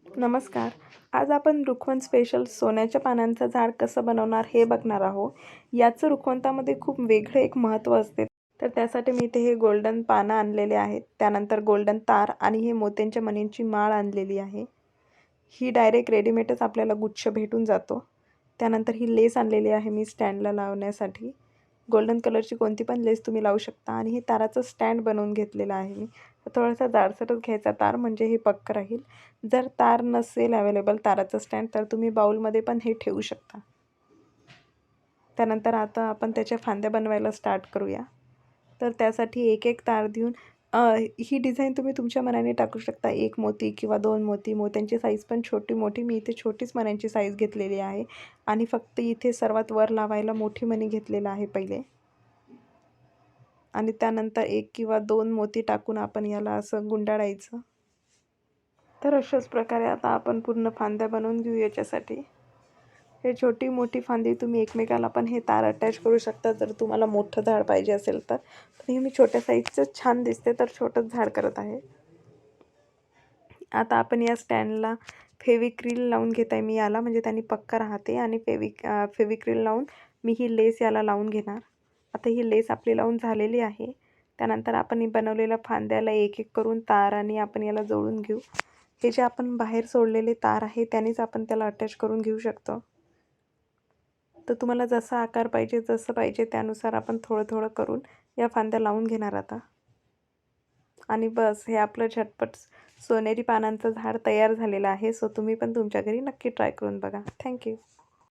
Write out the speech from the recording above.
नमस्कार. आज आपण रुखवत स्पेशल सोन्याच्या पानांचं झाड कसं बनवणार हे बघणार आहोत. याचं रुखवतामध्ये खूप वेगळं एक महत्त्व असते. तर त्यासाठी मी इथे हे गोल्डन पानं आणलेले आहेत. त्यानंतर गोल्डन तार आणि हे मोत्यांच्या मणींची माळ आणलेली आहे. ही डायरेक्ट रेडीमेडच आपल्याला गुच्छ भेटून जातो. त्यानंतर ही लेस आणलेली आहे मी स्टँडला लावण्यासाठी. गोल्डन कलरची कोणती पण लेस तुम्ही लावू शकता आणि हे ताराचं स्टँड बनवून घेतलेलं आहे मी. थोडासा जाडसरच घ्यायचा तार म्हणजे हे पक्कं राहील. जर तार नसेल अवेलेबल ताराचं स्टँड तर तुम्ही बाउलमध्ये पण हे ठेवू शकता. त्यानंतर आता आपण त्याच्या फांद्या बनवायला स्टार्ट करूया. तर त्यासाठी एक एक तार देऊन ही डिझाईन तुम्ही तुमच्या मनाने टाकू शकता. 1 मोती किंवा 2 मोती. मोत्यांची साईज पण छोटी मोठी मी इथे छोटीच मण्यांची साईज घेतलेली आहे आणि फक्त इथे सर्वात वर लावायला मोठी मणी घेतलेला आहे पहिले. आणि त्यानंतर 1 किंवा 2 मोती टाकून आपण याला असं गुंडाळायचं. तर अशाच प्रकारे आता आपण पूर्ण फांद्या बनवून घेऊ याच्यासाठी. हे छोटी मोठी फांदी तुम्ही एकमेकाला पण हे तार अटॅच करू शकता जर तुम्हाला मोठं झाड पाहिजे असेल तर. पण हे मी छोट्या साईजचं छान दिसते तर छोटंच झाड करत आहे. आता आपण या स्टँडला फेविक्रिल लावून घेत आहे मी याला, म्हणजे त्यांनी पक्का राहते. आणि फेविक्रिल लावून मी ही लेस याला लावून घेणार. आता ही लेस आपली लावून झालेली आहे. त्यानंतर आपण बनवलेल्या फांद्याला एक एक करून तार आणि आपण याला जोडून घेऊ. हे जे आपण बाहेर सोडलेले तार आहे त्यानेच आपण त्याला अटॅच करून घेऊ शकतो. तर तुम्हाला जसा आकार पाहिजे जसं पाहिजे त्यानुसार आपण थोडं थोडं करून या फांद्या लावून घेणार आता. आणि बस हे आपलं झटपट सोनेरी पानांचं झाड तयार झालेलं आहे. सो तुम्ही पण तुमच्या घरी नक्की ट्राय करून बघा. थँक्यू.